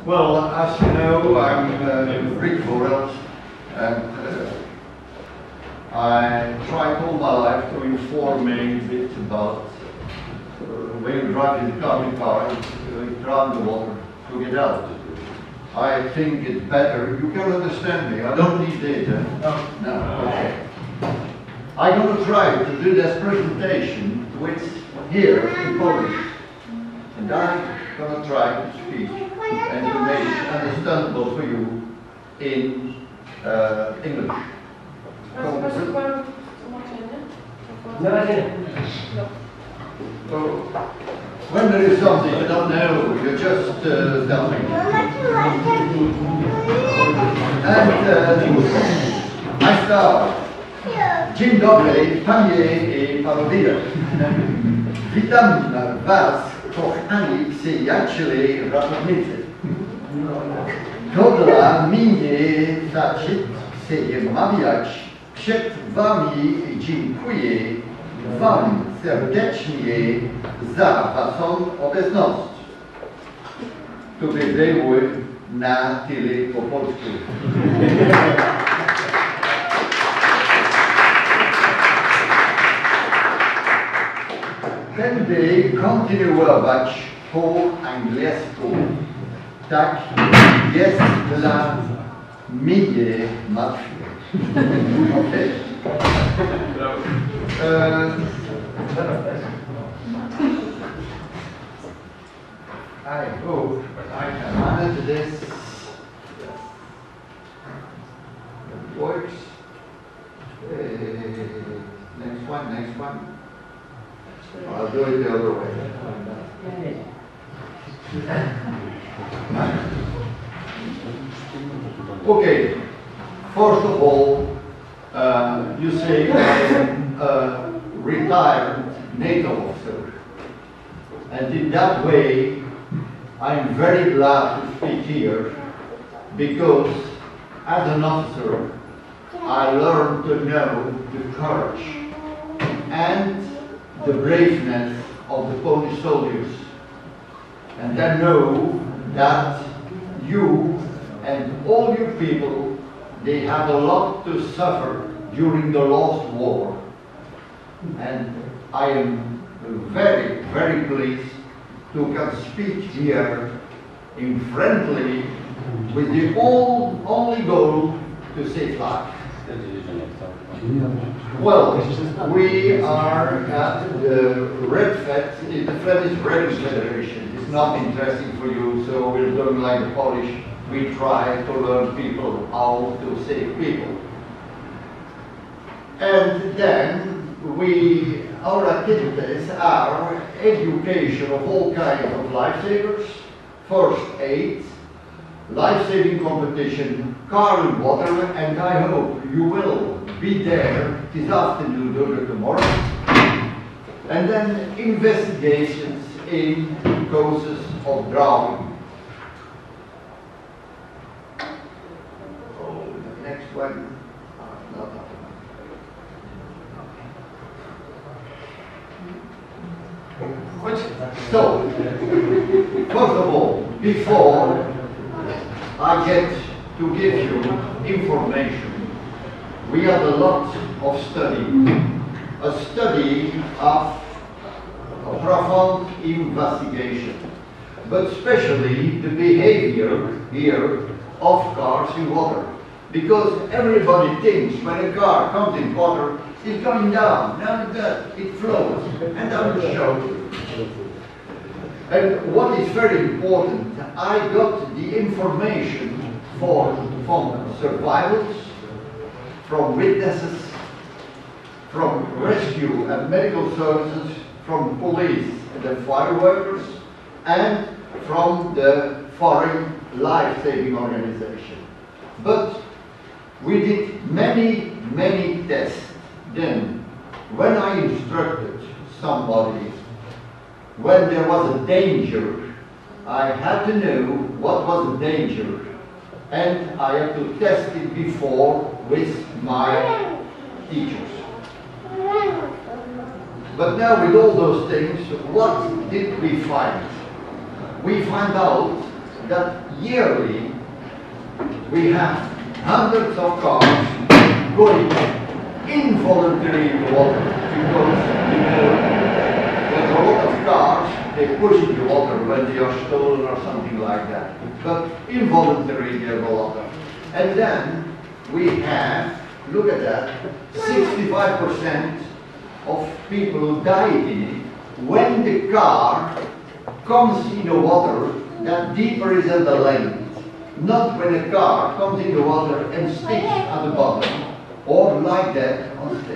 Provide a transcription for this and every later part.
Well, as you know, I'm Rik Vhoorhelst, and I tried all my life to inform a bit about when you drive in the car, you drown the water to get out. I think it's better. You can understand me. I don't need data. No. Okay. I'm going to try to do this presentation with here in Polish, and I'm going to try to speak and to make it understandable for you in English. So, when there is something you don't know, you just tell me. And I start. Dzień dobry, panie i panowie. Witam was, kochani przyjaciele ratownicy. To dla mnie zaszczyt się mawiać przed wami i dziękuję wam serdecznie za waszą obecność. To by było na tyle po polsku. Będę kontynuować po angielsku. Tak jest dla mnie łatwiej. Okay. I hope I can manage this. It works. Next one. I'll do it the other way. Okay, first of all, you say I'm a retired NATO officer, and in that way I'm very glad to speak here, because as an officer I learned to know the courage and the braveness of the Polish soldiers, and I know that you and all you people, they had a lot to suffer during the last war, and I am very, very pleased to can speak here in friendly with the only goal to save life. Well, we are at the Red Fed, the Flemish Red Federation. It's not interesting for you, so we're doing like the Polish. We try to learn people how to save people. And then our activities are education of all kinds of lifesavers, first aid, life-saving competition, car and water, and I hope you will be there this afternoon or tomorrow. And then investigations in causes of drowning. Oh, the next one. Not that one. So, first of all, before I get to give you information, we had a lot of study, a study of a profound investigation, but especially the behavior here of cars in water. Because everybody thinks when a car comes in water, it's going down, now it flows, and down the show. And what is very important, I got the information from survivors, from witnesses, from rescue and medical services, from police and the fire workers, and from the foreign life-saving organization. But we did many, many tests. Then, when I instructed somebody, when there was a danger, I had to know what was the danger, and I had to test it before with my teachers. But now with all those things, what did we find? We found out that yearly we have hundreds of cars going involuntarily in the water because, you know, there's a lot of cars, they push in the water when they are stolen or something like that. But involuntarily there's a lot of. And then we have, look at that, 65% of people who die in it when the car comes in the water that deeper is at the length. Not when a car comes in the water and sticks at the bottom, or like that,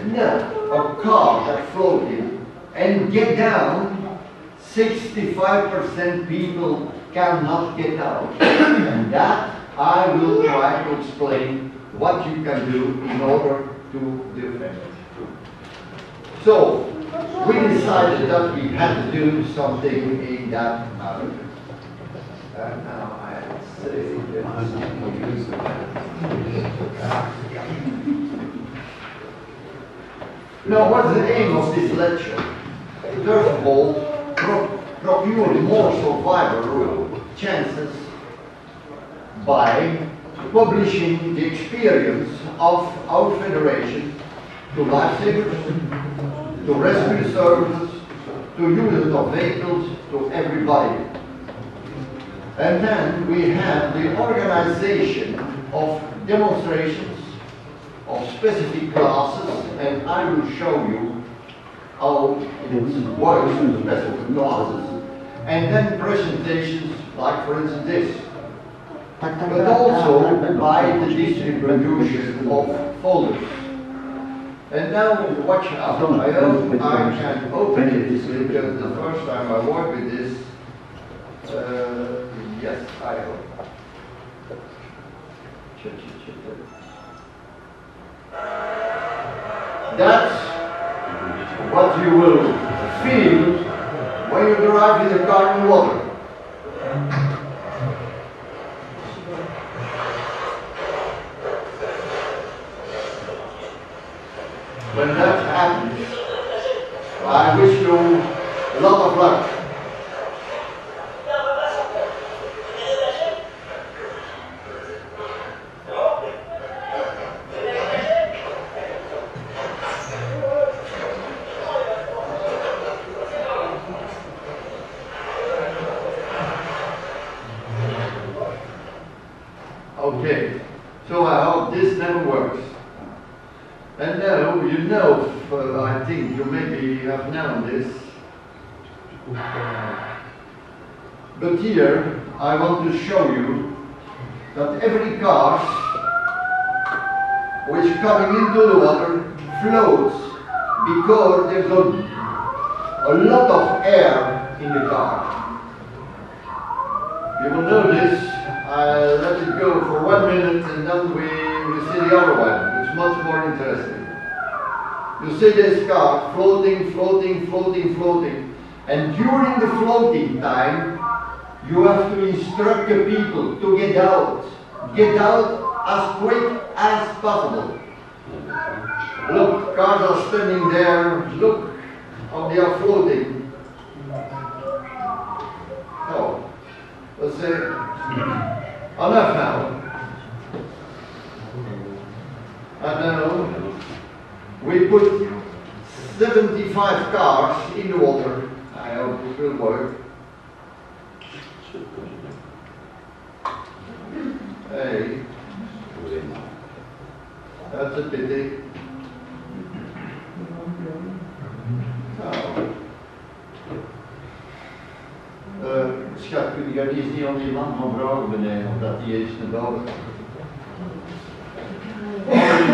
no, a car that floated and get down, 65% people cannot get out. And that I will try to explain what you can do in order to defend it. So, we decided that we had to do something in that matter. And now I say now, what's the aim of this lecture? First of all, procure more survival chances by publishing the experience of our federation to lifesavers, to rescue services, to users of vehicles, to everybody. And then we have the organization of demonstrations of specific classes, and I will show you how it works in specific classes, and then presentations like, for instance, this, but also by the distribution of folders. And now watch out. I hope I can open it because the first time I worked with this, yes, I hope. That's what you will feel when you drive in the car in water. When that happens, I wish you a lot of luck. Okay, so I hope this never works. And now, you know, I think you maybe have known this. But here, I want to show you that every car which coming into the water floats because there's a lot of air in the car. You will notice, I'll let it go for 1 minute and then we will see the other one. It's much more interesting. You see this car floating, floating, floating, floating. And during the floating time, you have to instruct the people to get out. Get out as quick as possible. Look, cars are standing there. Look how they are floating. Oh, let's say, enough now. And now, we put 75 cars in the water. I hope it will work. Hey, that's a pity. Schat, kun je die niet aan die lamp van vrouwen beneden, omdat die eens naar boven gaat?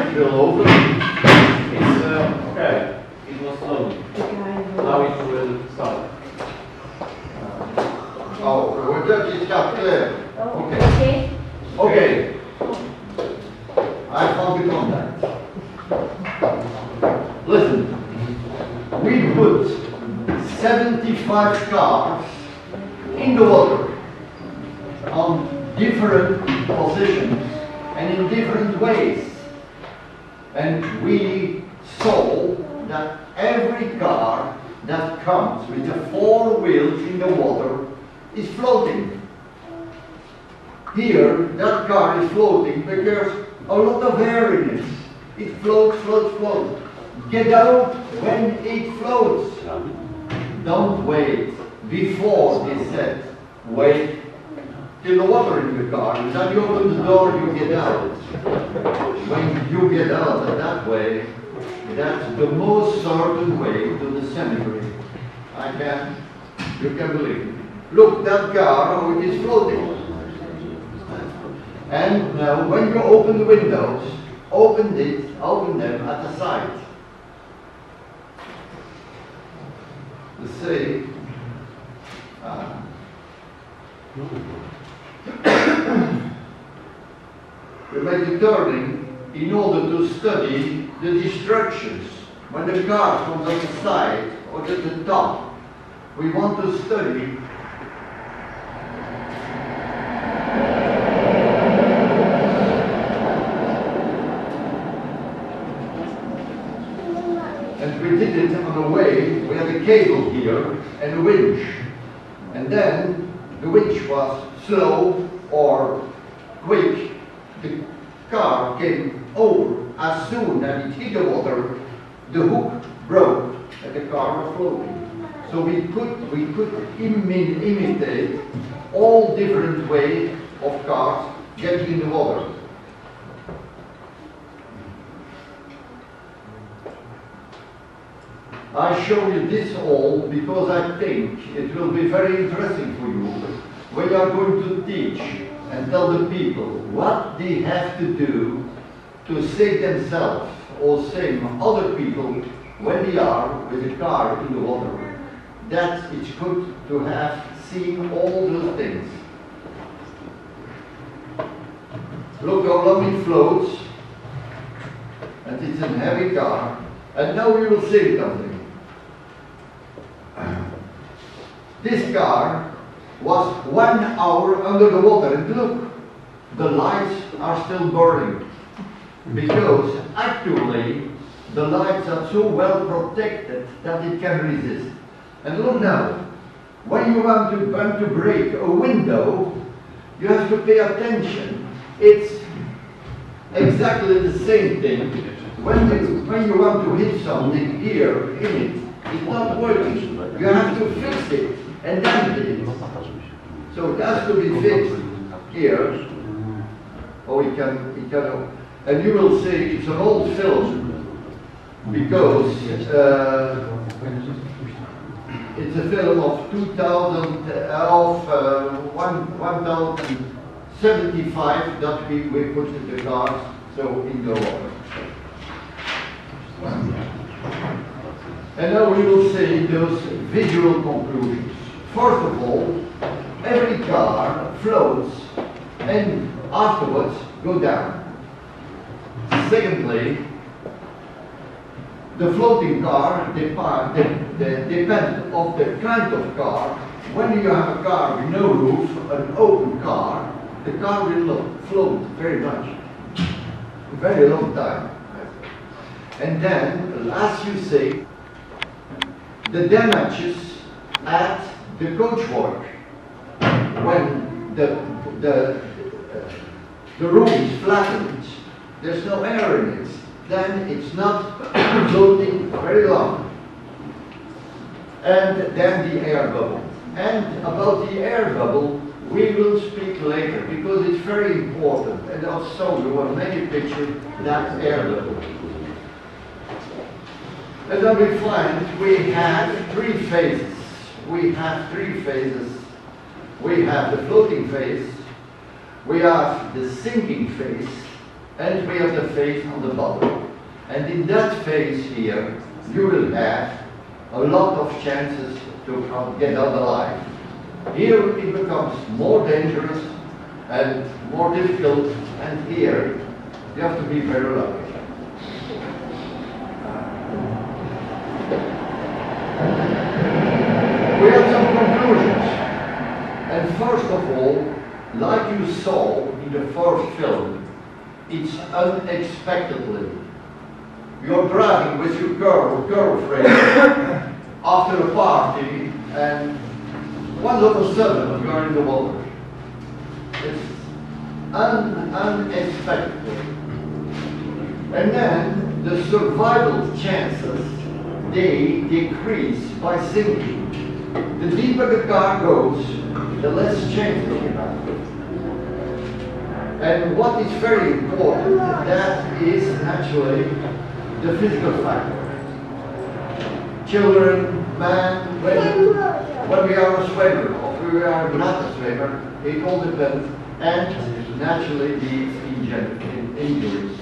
Ik wil open. It's okay. It was slow. Now it will start. Oh, dat is clear. Okay. Okay. I found the contact. Listen, we put 75 cars in the water on different positions and in different ways. And we saw that every car that comes with the 4 wheels in the water is floating. Here, that car is floating because a lot of air in it. It floats, floats, floats. Get out when it floats. Don't wait before it's set. Wait till the water in the car. Then you open the door, you get out. When you get out that way, that's the most certain way to the cemetery. You can believe it. Look, that car, how it is floating. And now, when you open the windows, open them at the side. The say, we make a turning in order to study the destructions. When the car comes on the side or at the top, we want to study and we did it on a way, we had a cable here and a winch. And then the winch was slow or quick. The car came over. As soon as it hit the water, the hook broke and the car was floating. So we could imitate all different ways of cars getting in the water. I show you this all because I think it will be very interesting for you when you are going to teach and tell the people what they have to do to save themselves or save other people when they are with a car in the water. That it's good to have seen all those things. Look how long it floats, and it's a heavy car. And now we will say something. This car was 1 hour under the water, and look, the lights are still burning. Because actually, the lights are so well protected that it can resist. And look now, when you want to break a window, you have to pay attention. It's exactly the same thing. When you want to hit something here in it, it's not working. You have to fix it and then hit it. So it has to be fixed here. Or it can, and you will see it's an old film because it's a film of 1075 that we put in the cars, so in the water. And now we will see those visual conclusions. First of all, every car floats and afterwards go down. Secondly, the floating car depends on the kind of car. When you have a car with no roof, an open car, the car will float very much, a very long time. And then, as you say, the damages at the coachwork, when the roof is flattened, there's no air in it, then it's not floating very long. And then the air bubble. And about the air bubble, we will speak later because it's very important. And I'll show you on many pictures that air bubble. And then we find we have three phases. We have three phases. We have the floating phase, we have the sinking phase, and we have the phase on the bottom. And in that phase here, you will have a lot of chances to get out alive. Here it becomes more dangerous and more difficult, and here you have to be very lucky. We have some conclusions. And first of all, like you saw in the first film, it's unexpectedly. You're driving with your girlfriend after a party, and all of a sudden you're in the water. unexpected. And then the survival chances, they decrease by sinking. The deeper the car goes, the less chances you have. And what is very important, that is actually the physical factor. Children, man, when we are a swimmer, or we are not a swimmer, it all depends, and naturally leads in injuries.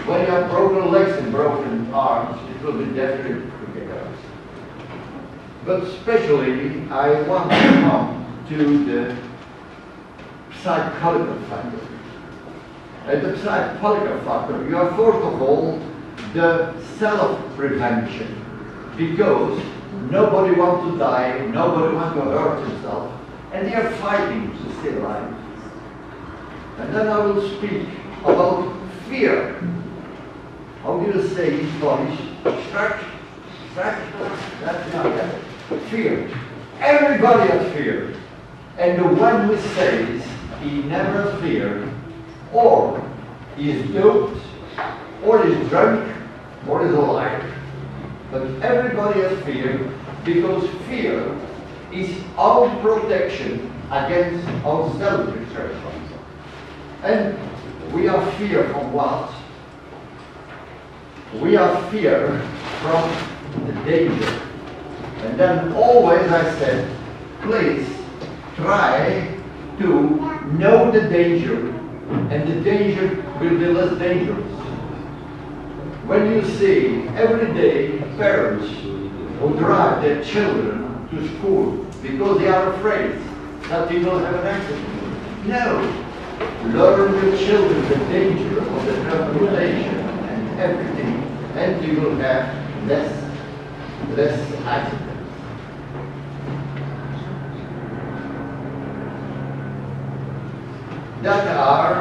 When you have broken legs and broken arms, it will be difficult to get out. But especially, I want to come to the psychological factor. And the psychological factor, you have first of all the self-prevention. Because nobody wants to die, nobody wants to hurt himself, and they are fighting to stay alive. And then I will speak about fear. How do you say in Polish? Strach? That's not that. Fear. Everybody has fear. And the one who says he never has fear, or he is doped, or he is drunk, or he is a liar. But everybody has fear, because fear is our protection against our self-destruction. And we have fear from what? We have fear from the danger. And then always I said, please try to know the danger, and the danger will be less dangerous. When you see every day parents who drive their children to school because they are afraid that they will have an accident. No. Learn your children the danger of the transportation and everything, and you will have less accidents. That are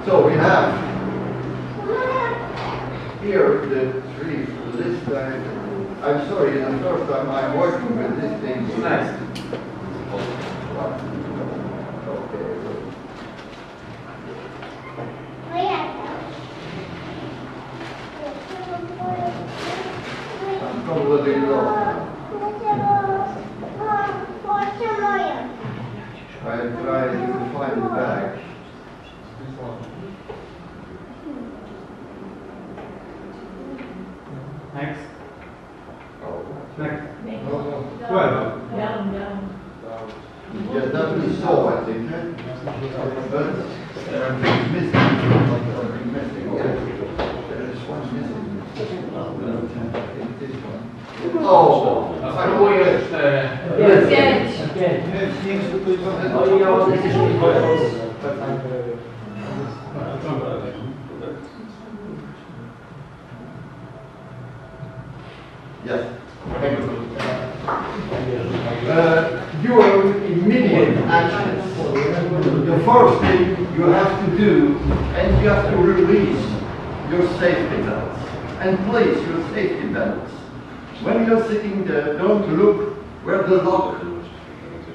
so we have here the three list. I'm sorry, the first time I'm working with this thing. Nice. Probably low. I tried to find it back. Next. Oh. Next. No. 12. Down. Yes, that we saw, I think. But there are things missing. Yes. There is one missing. This one. Oh, Spróbujesz yes. Thank you. Your immediate actions. The first thing you have to do, and you have to release your safety belts and place your safety belts. When you're sitting there, don't look where the lock.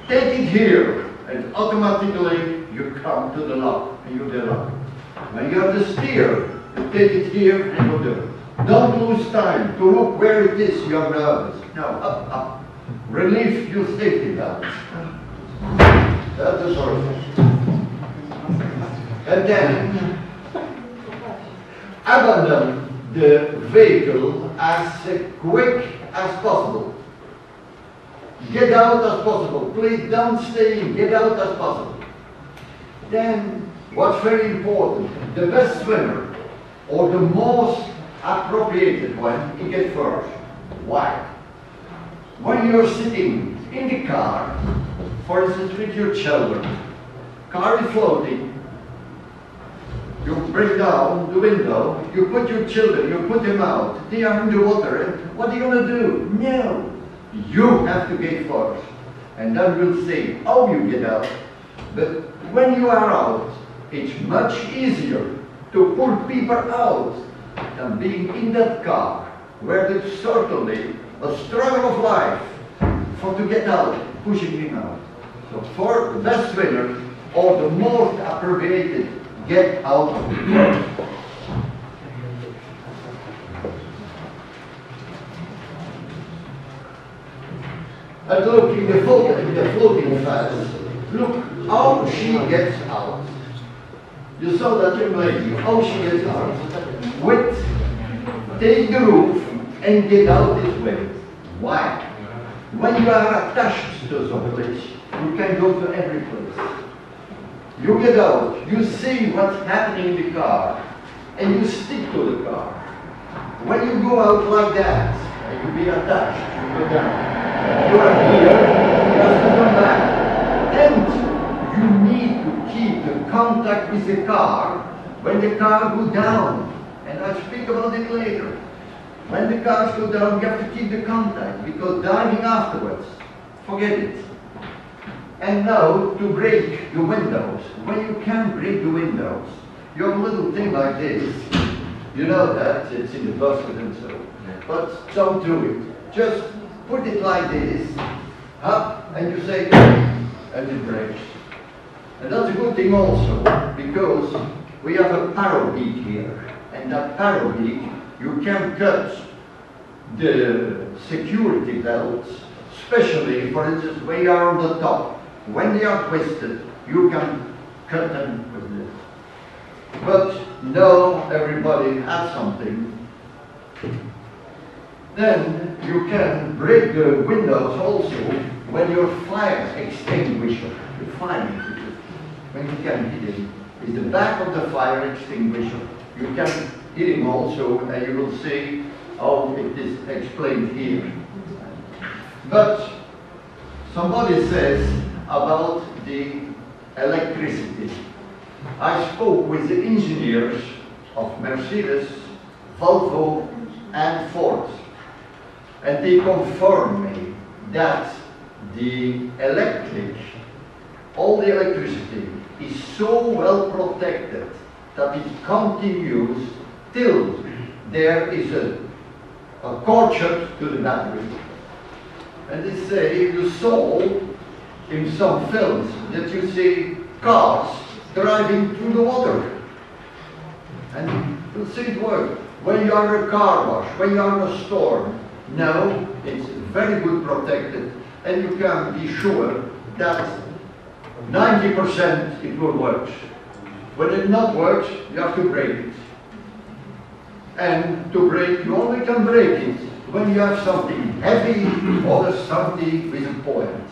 Take it here, and automatically you come to the lock, and you do lock. When you have the steer, you take it here, and you do it. Don't lose time to look where it is you are nervous. No, up. Relieve your safety belts. That's the sort of thing. And then, abandon the vehicle as quick as possible. Get out as possible. Please don't stay in. Get out as possible. Then, what's very important, the best swimmer, or the most appropriated one, he gets first. Why? When you're sitting in the car, for instance with your children, car is floating, you bring down the window, you put your children, you put them out, they are in the water, and what are you going to do? No, you have to get first. And then we'll see how you get out. But when you are out, it's much easier to pull people out than being in that car, where there's certainly a struggle of life for to get out, pushing him out. So for the best winner, or the most abbreviated, get out of the car. And look in the floating phase, look how she gets out. You saw that young lady, how she gets out. With, take the roof and get out this way. Why? When you are attached to some place, you can go to every place. You get out, you see what's happening in the car, and you stick to the car. When you go out like that, and you be attached, you go down. You are here, you have to come back. And you need to keep the contact with the car when the car goes down. And I'll speak about it later. When the cars go down, you have to keep the contact, because diving afterwards, forget it. And now, to break the windows. When you can break the windows, you have a little thing like this. You know that, it's in the buses and so. But don't do it. Just put it like this, up, and you say, and it breaks. And that's a good thing also, because we have a parabeat here. And that parabeat, you can cut the security belts, especially, for instance, when you are on the top. When they are twisted, you can cut them with this. But now everybody has something. Then you can break the windows also when your fire extinguisher, the fire, when you can hit it, is the back of the fire extinguisher. You can hit him also, and you will see how it is explained here. But somebody says about the electricity. I spoke with the engineers of Mercedes, Volvo, and Ford, and they confirm me that the all the electricity is so well protected that it continues till there is a cord shut to the battery. And they say, you saw in some films that you see cars driving through the water. And you'll see it work. When you are in a car wash, when you are in a storm, now it's very good protected, and you can be sure that 90% it will work. When it not works, you have to break it. And to break, you only can break it when you have something heavy or something with a point.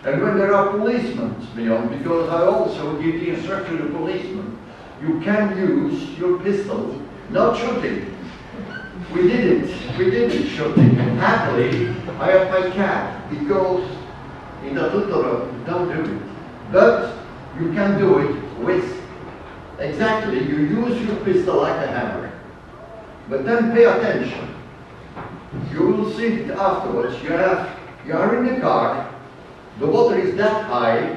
And when there are policemen beyond, because I also give the instruction to policemen, you can use your pistol, not shooting. We did it shooting. And happily, I have my cat, because in the little don't do it. But you can do it with, exactly, you use your pistol like a hammer. But then pay attention. You will see it afterwards. You are in the car, the water is that high,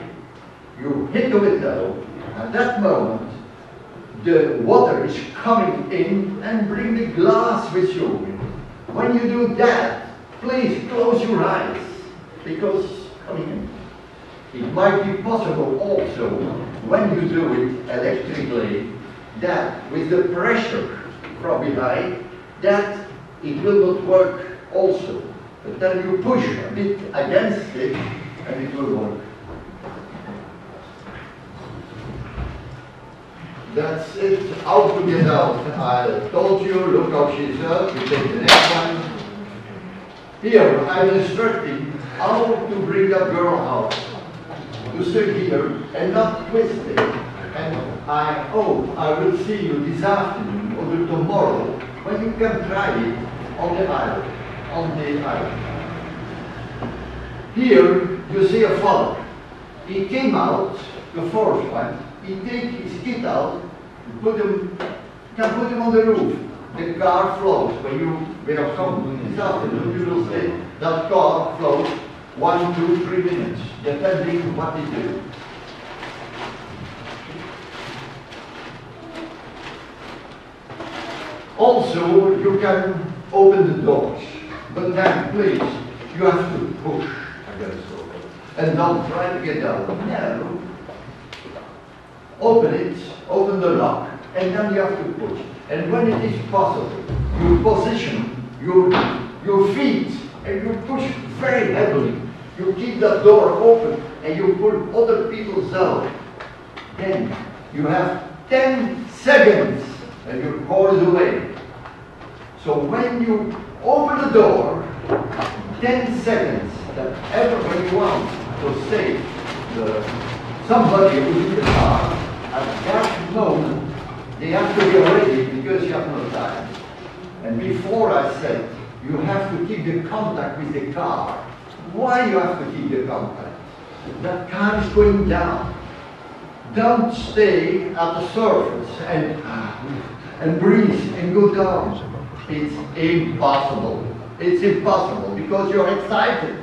you hit the window, at that moment, the water is coming in and bring the glass with you. When you do that, please close your eyes, because coming in. It might be possible also, when you do it electrically, that with the pressure from behind, that it will not work also. But then you push a bit against it, and it will work. That's it. How to get out. I told you, look how she's up. You take the next one. Here, I'm instructing how to bring a girl out. To sit here and not twist it. And I hope I will see you this afternoon or tomorrow when you can try it on the island. Here you see a father. He came out, the first one. He take his kid out, can put him on the roof. The car floats. When you come this afternoon, you will see that car floats 1, 2, 3 minutes, depending what it is. Also, you can open the doors, but then please, you have to push against the door. And don't try to get down. No. Open it, open the lock, and then you have to push. And when it is possible, you position your feet and you push very heavily. You keep that door open and you pull other people's out. Then you have 10 seconds and your car is away. So when you open the door, 10 seconds that everybody wants to save somebody who's in the car, at that moment they have to be ready because you have no time. And before I said, you have to keep the contact with the car. Why you have to keep the contact? That car is going down. Don't stay at the surface and breathe and go down. It's impossible. It's impossible because you're excited.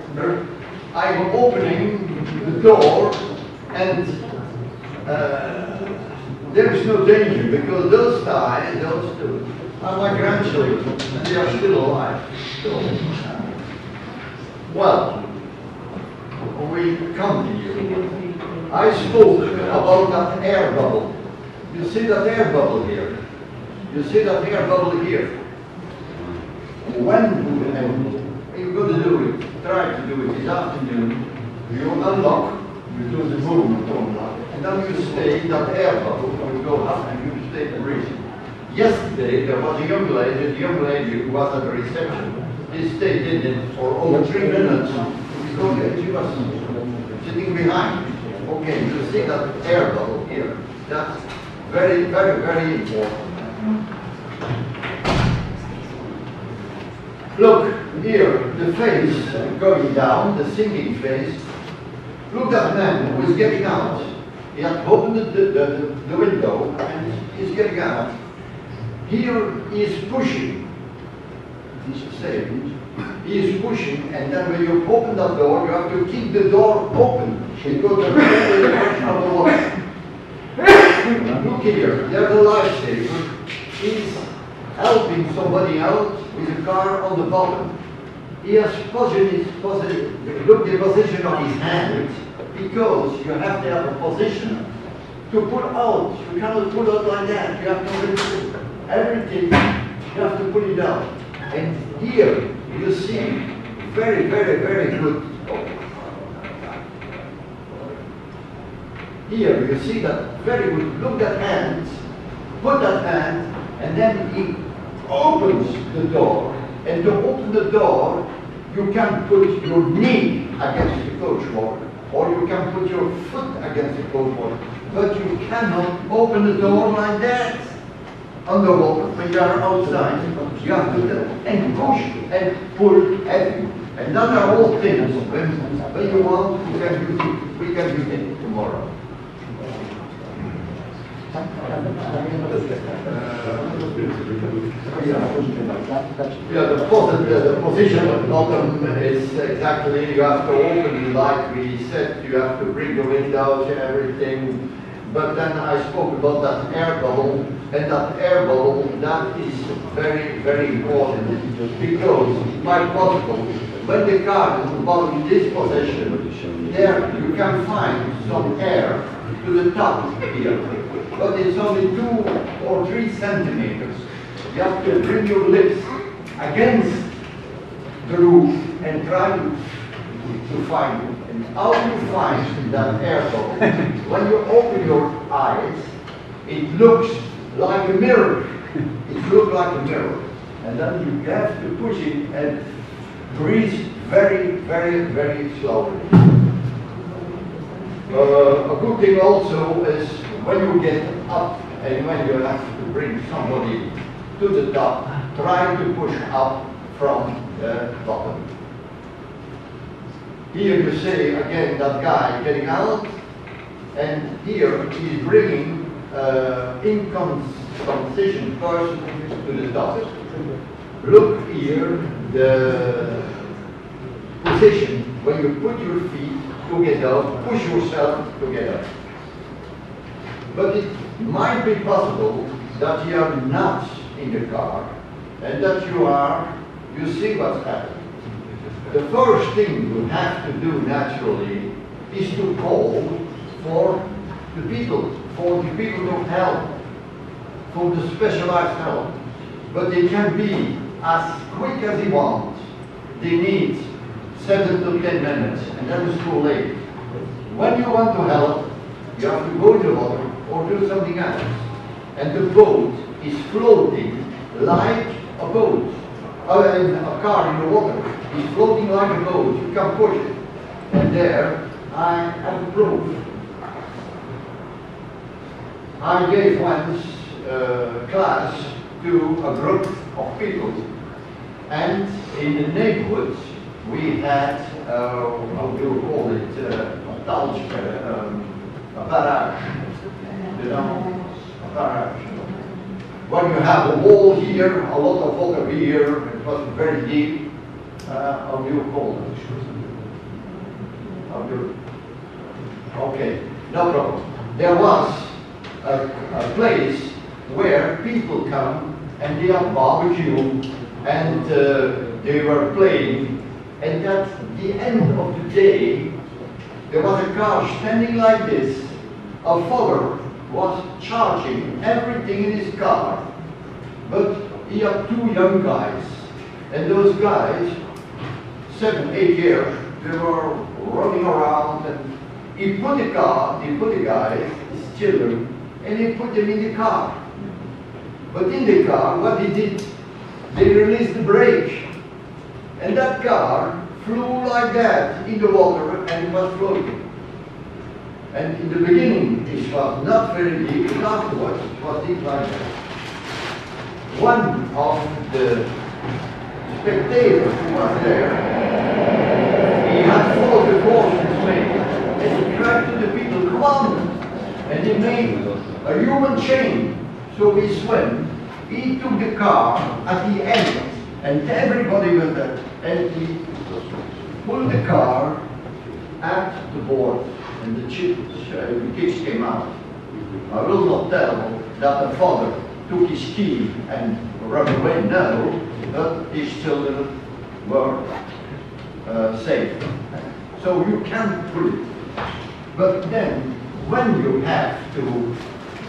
I'm opening the door and there is no danger because those guys, those two, are my grandchildren and they are still alive. Well, we continue. I spoke about that air bubble. You see that air bubble here? You see that air bubble here? When you're going to do it, try to do it this afternoon, you unlock, you do the movement unlock, and then you stay in that air bubble, you go up and you stay breathing. Yesterday there was a young lady who was at the reception. She stayed in it for over 3 minutes. She was sitting behind. Okay, you see that air bubble here. That's very, very, very important. Look here, the face going down, the sinking face. Look at man who is getting out. He has opened the window and he's getting out. Here he is pushing. He's saying he is pushing, and then when you open that door, you have to keep the door open because the direction of the water. Look here, there's a lifesaver. He's helping somebody out with a car on the bottom. He has positioned look the position of his hand because you have to have a position to pull out. You cannot pull out like that. You have to do everything. You have to pull it out. And here you see very, very, very good. Here you see that very good. Look at hands. Put that hand, and then he opens the door. And to open the door, you can put your knee against the coach wall, or you can put your foot against the coach wall. But you cannot open the door like that. Underwater, when you are outside, you have to and push and pull heavy. And that are all things. When you want, you can use it. We can use it tomorrow. The position of the bottom is exactly, you have to open, like we said, you have to bring the windows and everything. But then I spoke about that air bubble, and that air bubble, that is very, very important because, by possible, when the car is about in this position, there you can find some air to the top here. But it's only 2 or 3 centimeters. You have to bring your lips against the roof and try to find it. And how you find that air bubble? When you open your eyes, it looks like a mirror. It looks like a mirror. And then you have to push it and breathe very, very, very slowly. A good thing also is when you get up and when you have to bring somebody to the top, try to push up from the bottom. Here you see again that guy getting out, and here he's bringing inconsistent person to the top. Look here, the position when you put your feet together, push yourself together. But it might be possible that you are not in the car, and that you see what's happening. The first thing you have to do naturally is to call for the people to help, for the specialized help. But they can be as quick as they want. They need 7 to 10 minutes, and that is too late. When you want to help, you have to go in the water or do something else. And the boat is floating like a boat. A car in the water is floating like a boat. You can push it. And there, I have a proof. I gave once a class to a group of people. And in the neighborhoods, we had, how do you call it, a barrage. You know, a barrage. When you have a wall here, a lot of water here, it was very deep, how do you call it? Okay, no problem. There was a place where people come and they have barbecue and they were playing, and at the end of the day there was a car standing like this. A father was charging everything in his car, but he had 2 young guys, and those guys, 7, 8 years, they were running around, and he put the guys, his children, and he put them in the car. But in the car, what he did, they released the brake, and that car flew like that in the water and was floating. And in the beginning, it was not very deep, but afterwards it was deep like that. One of the spectators who was there, he had followed the course this way, and he cried to the people, come on! And he made a human chain. So he swam, he took the car at the end, and everybody was there, and he pulled the car at the board, and the kids came out. I will not tell that the father took his key and ran away, no, but his children were safe. So you can pull it. But then, when you have to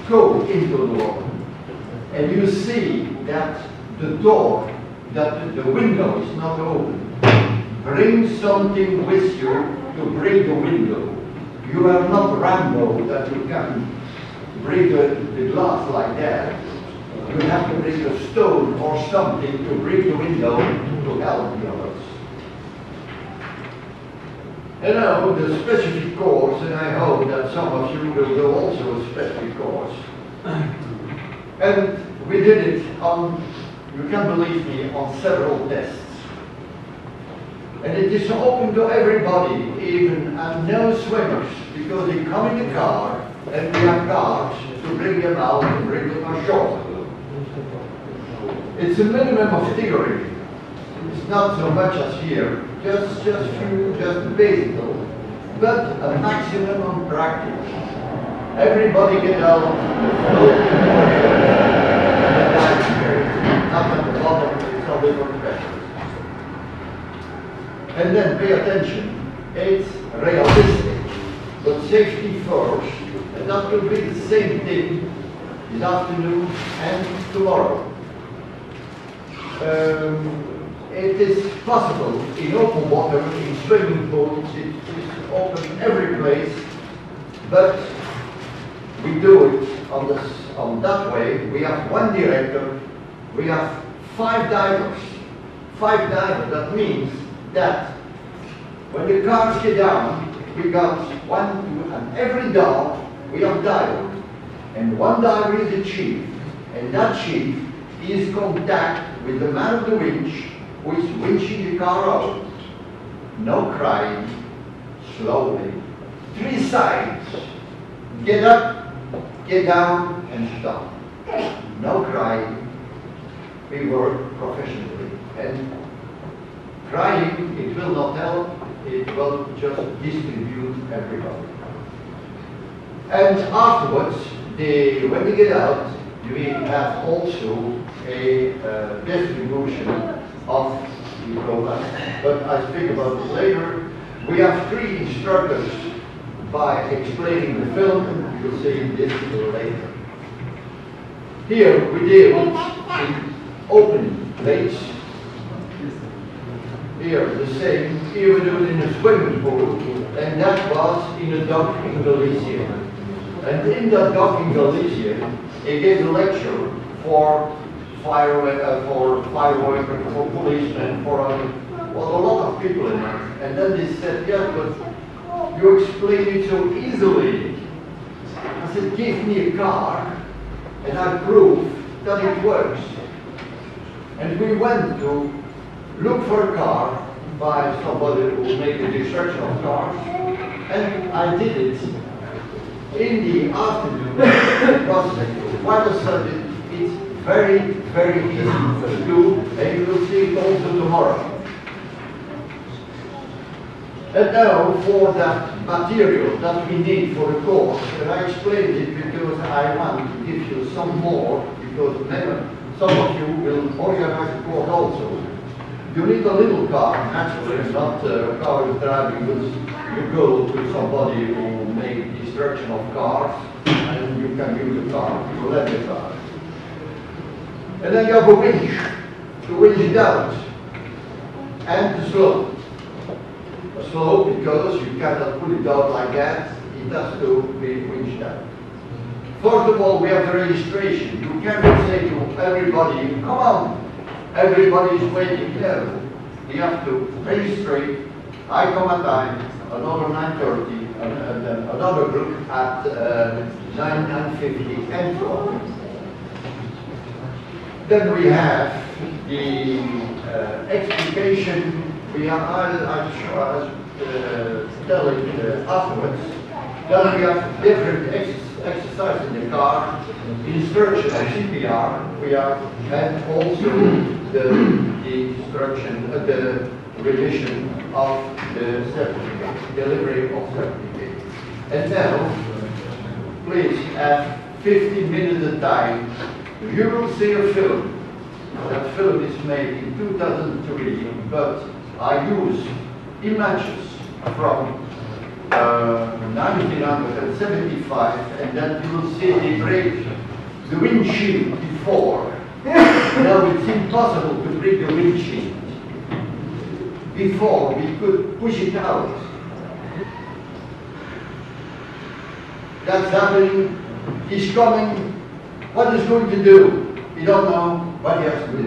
go into the water, and you see that the door, that the window is not open, bring something with you to break the window. You are not Rambo that you can break the glass like that. You have to bring a stone or something to break the window to help the others. You know, the specific course, and I hope that some of you will do also a specific course. And we did it on, you can believe me, on several tests. And it is open to everybody, even no swimmers, because they come in the car and we have guards to bring them out and bring them ashore. It's a minimum of theory. It's not so much as here, just basic, but a maximum on practice. Everybody get out, not at the bottom, it's a little pressure. And then pay attention, it's realistic, but safety first, and that will be the same thing this afternoon and tomorrow. It is possible in open water, in swimming pools, it is open every place, but we do it on that way. We have 1 director, we have 5 divers. 5 divers, that means that when the cars get down, we got 1, 2, and every dock we have diver. And 1 diver is the chief, and that chief is contact with the man of the winch who is winching the car out. No crying, slowly. 3 sides. Get up, get down, and stop. No crying. We work professionally. And crying, it will not help, it will just distribute everybody. And afterwards, when they get out, we have also a distribution of the program, but I speak about it later. We have 3 instructors by explaining the film, and you'll see this later. Here we deal in open lakes. Here the same, here we do it in a swimming pool, and that was in a dock in Galicia. And in that dock in Galicia, he gave a lecture for fireworkers, for policemen, for well, a lot of people in it. And then they said, yeah, but you explain it so easily. I said, give me a car, and I prove that it works. And we went to look for a car by somebody who would make a destruction of cars, and I did it in the afternoon process. Quite a sudden, it's very, very easy to do, and you will see it also tomorrow. And now for that material that we need for the course, and I explained it because I want to give you some more, because some of you will organize the course also. You need a little car, naturally, not a car with driving goods. You go to somebody who makes destruction of cars, and you can use a car, you let the car. And then you have a winch to winch it out, and the slope. Slow because you cannot pull it out like that, it has to be winched out. First of all, we have the registration. You cannot say to everybody, come on, everybody is waiting. No, you have to register. I come at time, another 9:30, and then another group at 9:50, and so on. Then we have the explication. I'll tell it afterwards. Then we have different exercises in the car, instruction of CPR, we have, and also the instruction, the revision of the certificate, delivery of certificate. And now, please, at 15 minutes a time, you will see a film. That film is made in 2003, but I use images from 1975, and then you will see they break the windshield before. Now it's impossible to break the windshield. Before we could push it out. That's happening. He's coming. What is going to do? We don't know what he has to do.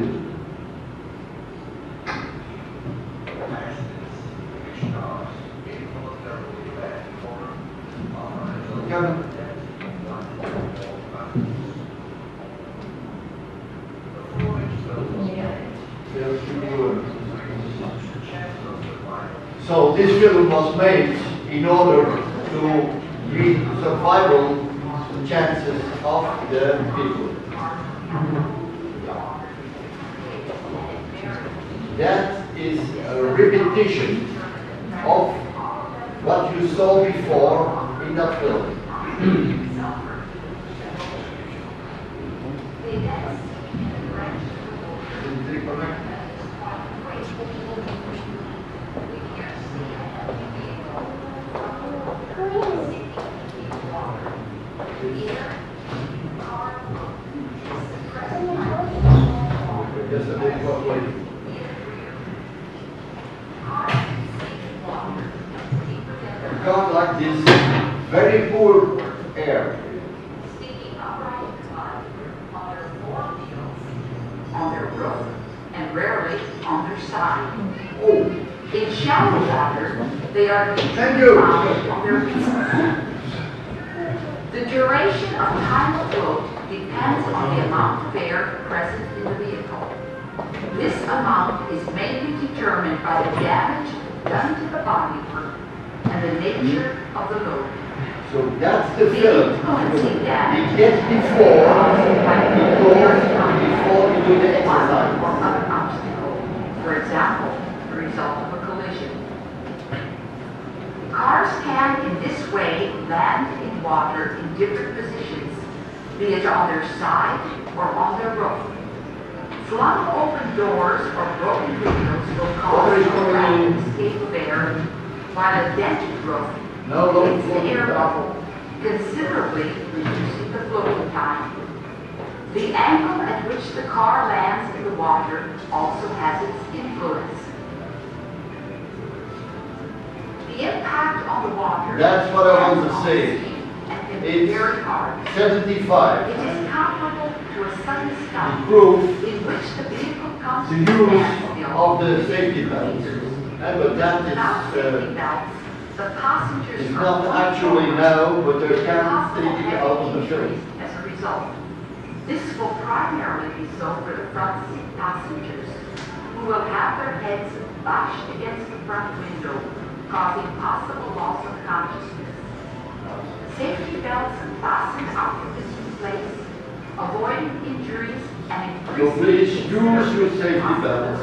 So this film was made in order to read survival chances of the people. That is a repetition of what you saw before in that film. Got like this very poor air. On their roof and rarely on their side. Oh. In shallow water, they are Thank you. on their wheels. The duration of time afloat depends on the amount of air present in the vehicle. This amount is mainly determined by the damage done to the bodywork and the nature of the load. So that's the film. Influencing damage It gets before we do the one exercise. or other obstacle. For example, the result of a collision. Cars can, in this way, land in water in different positions, be it on their side or on their roof. Flung open doors or broken windows will cause a rapid escape of air, while a dented roof hits the air bubble, considerably reducing the floating time. The angle at which the car lands in the water also has its influence. The impact on the water. That's what I want to say. And can be very hard. 75. It is comparable to a sudden stop Proof in which the vehicle comes the to use standstill. of the safety belts. And but that Without safety is belts, the passengers it's are not fully actually covered. now, but they can't Possible take it out of the head film. injuries as a result. This will primarily be so for the front seat passengers, who will have their heads bashed against the front window, causing possible loss of consciousness. Safety belts fastened occupants in place, avoiding injuries and So please increasing use your safety belts.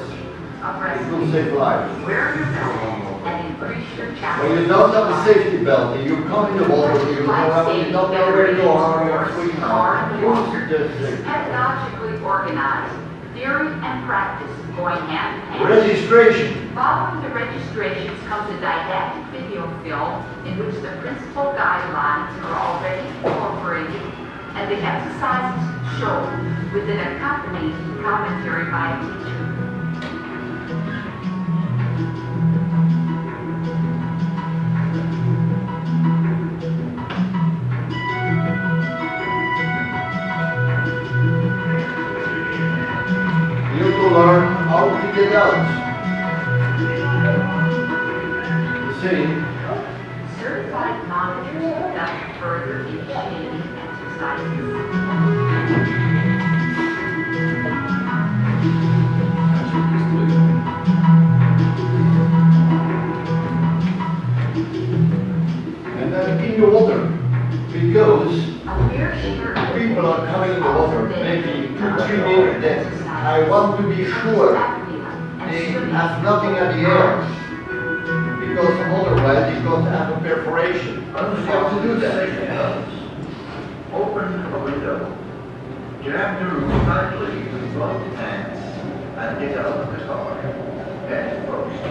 of It will rescue. save lives. Wear your belt and increase your chance. When you don't have a safety belt and you come in the water, you don't know where to go, how you're swimming out. Use the safety. Pedagogically organized, theory and practice going hand in hand. Registration. Following the registrations comes a didactic video film in which the principal guidelines are already incorporated and the exercises shown with an accompanying commentary by a teacher. You have to learn how to get out. See, Certified monitors conduct further initiating exercises. and then in the water, because A fair share of people are coming in the water, maybe 2-3 minutes, then I want to be sure they have nothing at the air. Because otherwise it's going to have a perforation. You have to do that. Open a window, jab the roof tightly with both hands, and get out of the car, head first.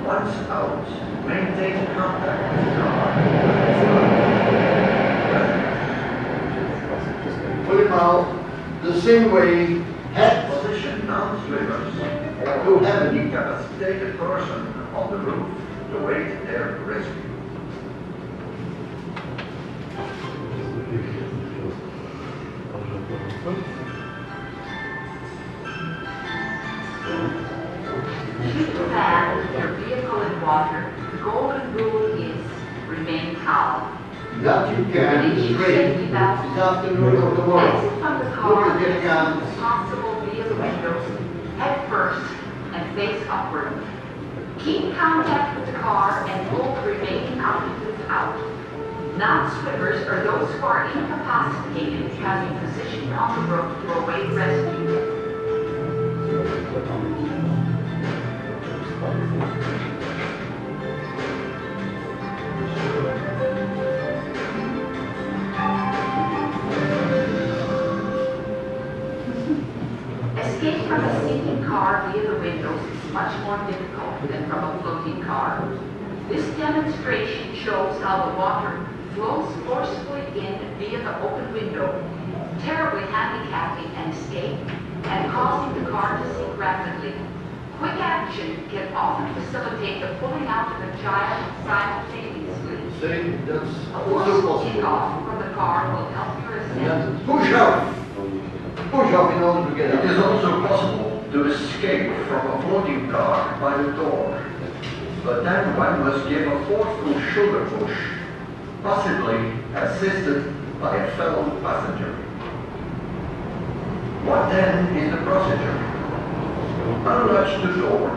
Once out, maintain contact with the car. Put him out the same way, head Position non-swimmers to or heaven. incapacitated person on the roof to wait their rescue. Should you land your vehicle in water, the golden rule is remain calm. That you can straight this afternoon or tomorrow. Exit from the Look car at getting out. as possible via the windows, head first and face upward. Keep contact with the car and pull the remaining occupants out. Non-swimmers are those who are incapacitated having positioned on the roof to await rescue. Escape from a sinking car via the windows is much more difficult than from a floating car. This demonstration shows how the water flows forcefully in via the open window, terribly handicapping an escape and causing the car to sink rapidly. Quick action can often facilitate the pulling out of a child simultaneously. See, that's A also forceful possible. takeoff from the car will help your And ascent. then push up. Push up in order to get It is out. also possible to escape from a floating car by the door, but then one must give a forceful shoulder push, possibly assisted by a fellow passenger. What then is the procedure? Unlatch the door,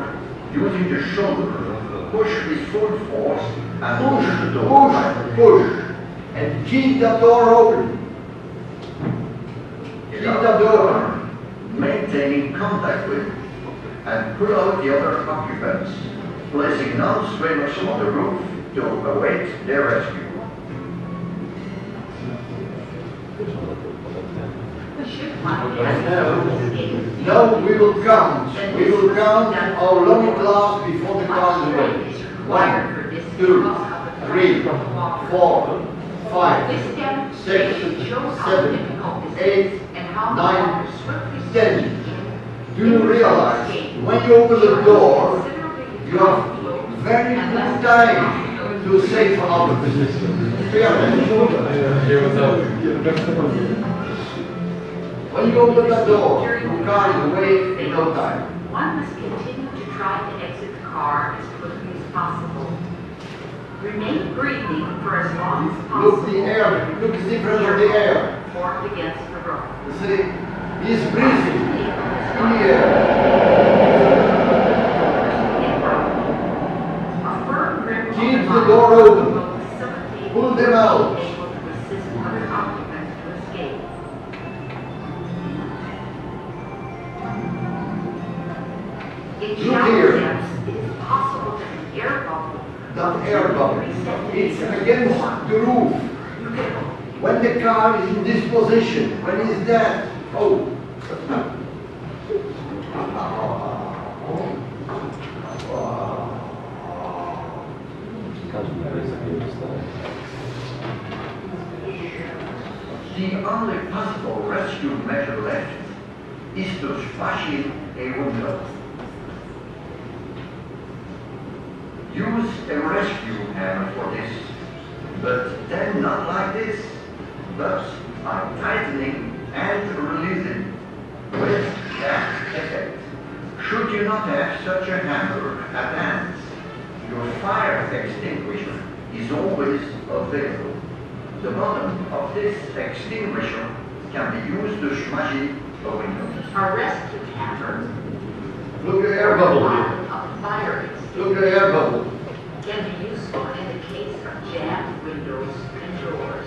using the shoulder, push with full force and push the door. Push. And keep the door open. Get out of the door, maintaining contact with and pull out the other occupants, placing non-swimmers on the roof to await their rescue. Should one escape, Now we will count. We will count how long it lasts before the car is away. is required for this 2, because of the 3, pressure of water. 4, 5, This demonstration 6, shows how 7, difficult this 8, is and how the 9, water swiftly 10. seeps in. Do you realize when you open the door, you have very little time to save out of the system? When you open the door, your car is away in no time. One must continue to try to exit the car as quickly as possible. Remain breathing for as long as possible. Look the air, look the difference of the air. Formed against the road. You see, he's breathing in the air. A firm grip on Keep the line door open. will facilitate Pull them out. being able to assist other occupants to escape. In Look shower here. depths, it is possible that an air bubble That air bubble, it's against the roof. you can When the car is in this position, when it's dead, oh. The only possible rescue measure left is to smash in a window. Use a rescue hammer for this, but then not like this, but by tightening and releasing with that effect. Should you not have such a hammer at hand, your fire extinguisher is always available. The bottom of this extinguisher can be used to smash in the windows. A rescue hammer Look at the air bubble here. of fire Look at the air bubble. can be useful in the case of jammed windows and doors.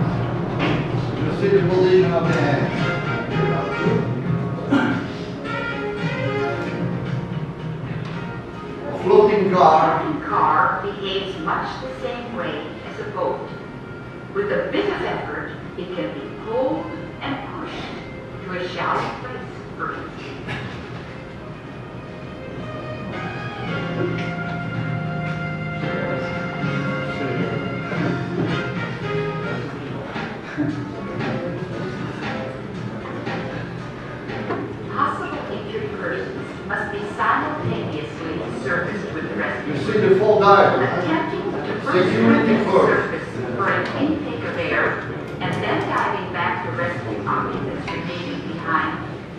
You see the position of the hand. A floating car. A car behaves much the same way as a boat. With a bit of effort, it can be pulled and pushed to a shallow place for easy. Possible injured persons must be simultaneously serviced with You rescue. see the fall dive. Attempting to Security first first. surface for an intake of air and then diving back to rescue occupants remaining behind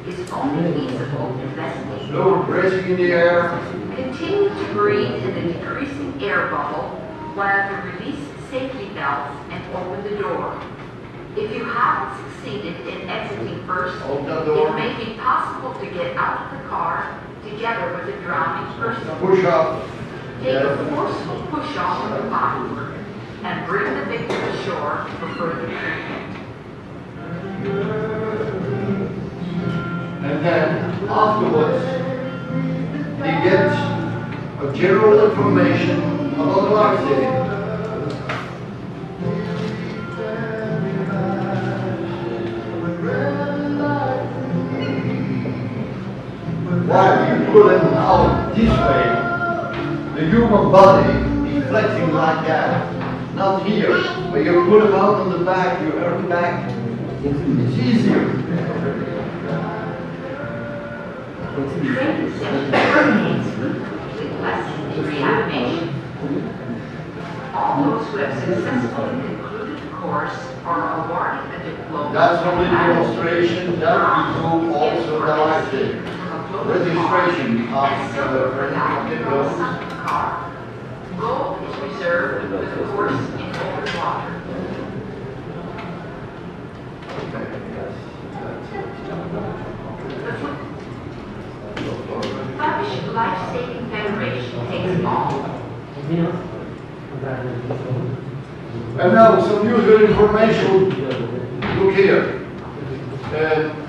is only feasible in less than No bracing in the air. Continue to breathe in the decreasing air bubble while you release safety belts and open the door. If you haven't succeeded in exiting first, Open the door. it may be possible to get out of the car together with a drowning person. Push up. Take a forceful push off of the body and bring the victim ashore for further treatment. And then afterwards, he gets a general information about life saving. While you pull him out this way, the human body is flexing like that. Not here, where you pull him out on the back, you hurt the back. It's easier. Training session terminates with lessons in reanimation. All those who have successfully concluded the course are awarded a diploma. That's only demonstration, that we do also the life saving. Registration of diplomas. car. Gold is reserved for the course in open water. The Flemish Life Saving Federation takes all. And now some useful information. Look here.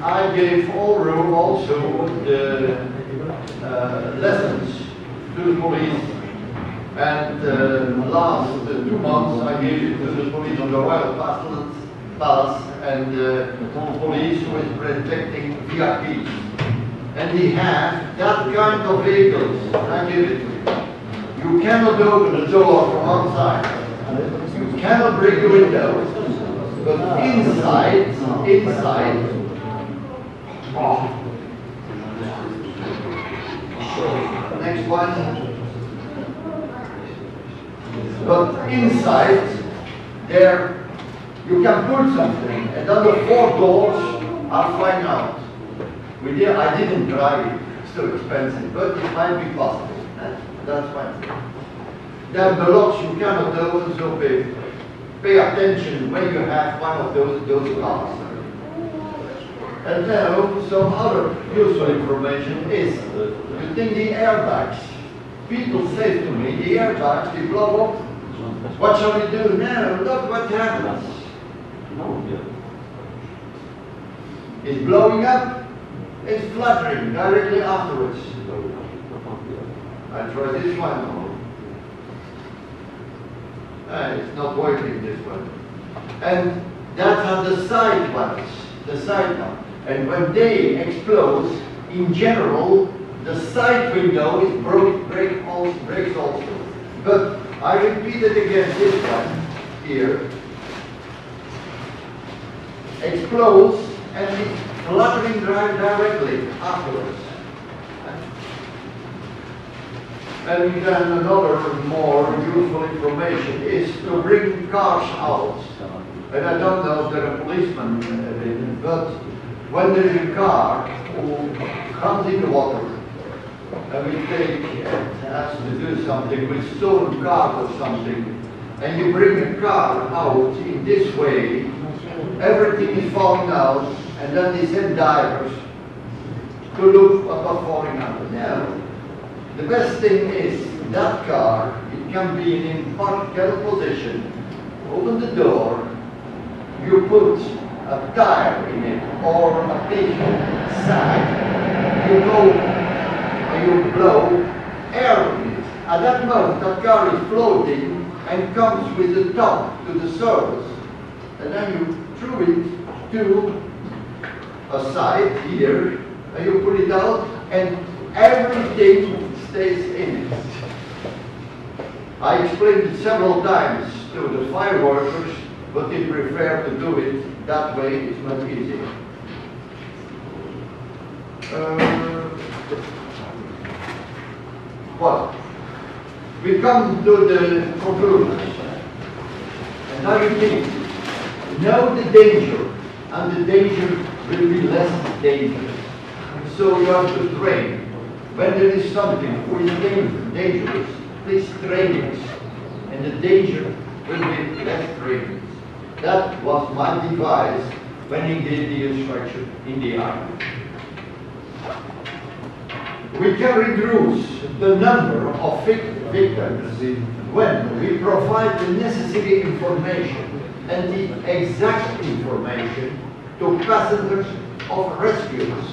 I gave all also the lessons to the police And last 2 months I gave it to the police on the Royal Palace and the police who is protecting VIPs. And they have that kind of vehicles. I give it to you. You cannot open the door from outside. You cannot break the window. But inside, oh. Next one. But inside, there, you can put something, and then the 4 doors are flying out. I didn't try it, it's too expensive, but it might be possible. That's fine. Then the locks you cannot open, so pay attention when you have one of those cars. And now, some other useful information is, you think the airbags. People say to me, the airbags, they blow up. What shall we do now? Look what happens. It's blowing up, it's fluttering directly afterwards. I try this one. It's not working, this one. And that are the side ones, the side one. And when they explode, in general, the side window is breaks also. But I repeat it again, this one here explodes and it's fluttering directly afterwards. And then another more useful information is to bring cars out. And I don't know if there are policemen, but when there is a car who comes in the water, and we think it has to do something with stolen car or something, and you bring a car out in this way, everything is falling out, and then they send divers to look what was falling out. Now, the best thing is that car, it can be in impartial position, open the door, you put a tire in it or a big sack, you go and you blow air in it. At that moment, that car is floating and comes with the top to the surface. And then you throw it to a side here, and you put it out, and everything stays in it. I explained it several times to the fire workers, but they prefer to do it that way, it's much easier. Well, we come to the conclusions. And now you think, know the danger, and the danger will be less dangerous. So you have to train. When there is something which is dangerous, please train it. And the danger will be less dangerous. That was my device when he gave the instruction in the army. We can reduce the number of victims when we provide the necessary information and the exact information to passengers of rescuers.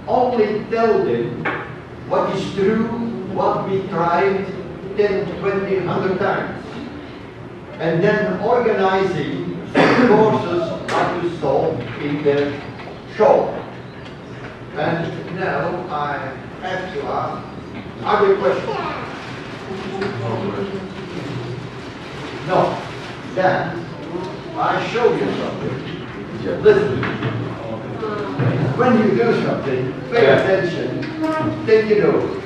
Only tell them what is true, what we tried 10, 20, 100 times. And then organizing courses how to solve in the show. And now I have to ask other questions. No. Then I show you something. Listen. When you do something, pay attention, take it over.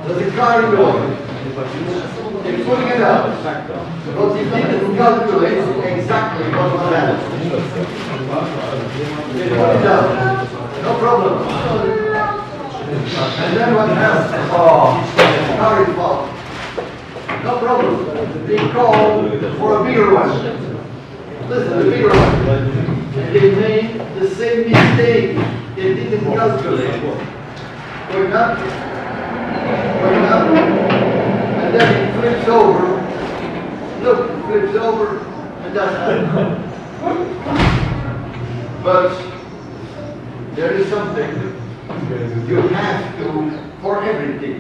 There's a car in the water. They're putting it out. But they didn't calculate exactly what was happening. They put it out. No problem. And then what happens? Oh, the car is fault. No problem. They call for a bigger one. Listen, the bigger one. And they made the same mistake. They didn't calculate. Going up, and then it flips over. Look, it flips over, and that's it. But there is something you have to, for everything,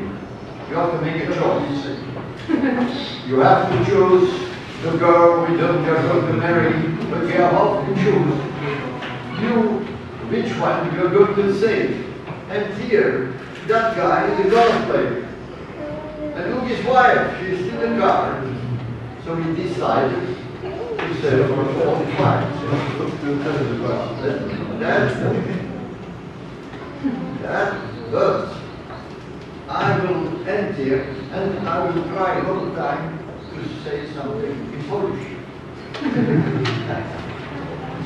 you have to make a choice. You have to choose the girl with whom you're going to marry, but you have to choose which one you're going to save. And here, that guy is a golf player. And look, his wife, she's in the car. So he decided to sell for 45. That hurts. I will end here and I will try all the time to say something in Polish.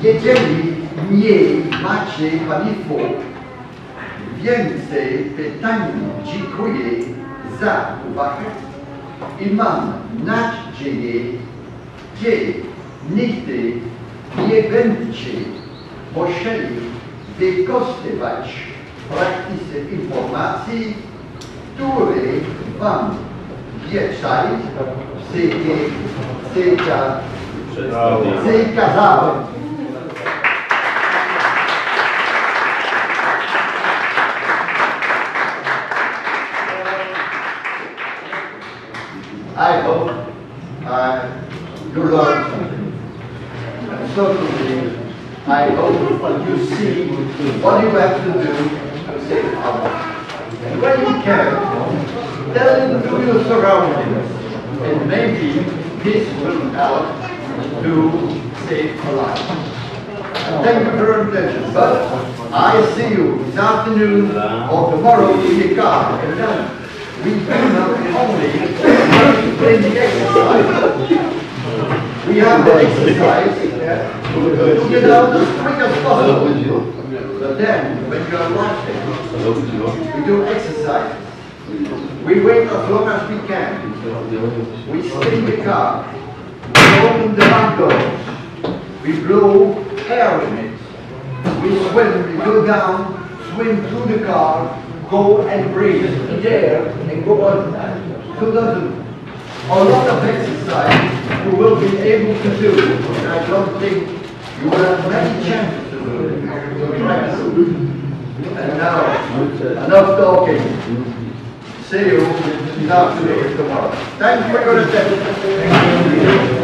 Jeżeli mniej macie Państwo więcej pytań, dziękuję za uwagę i mam nadzieję, że nigdy nie będziecie musieli wykorzystywać w praktyce informacji, które wam dzisiaj przekazałem. I hope you learned something. And certainly, I hope you see what you have to do to save others. And when you can, tell them to your surroundings, and maybe this will help to save a life. And thank you for your attention. But I see you this afternoon or tomorrow in the car. And then we do not only in the exercise. We have the exercise, you know, as quick as possible. But then, when you are watching, we do exercise. We wait as long as we can. We stay in the car. We open the windows. We blow air in it. We swim, we go down, swim through the car, go and breathe in the air and go on. So that's a lot of exercise you will be able to do. And I don't think you will have many chances to do it. And now, enough talking. See you this afternoon tomorrow. Thanks for your attention.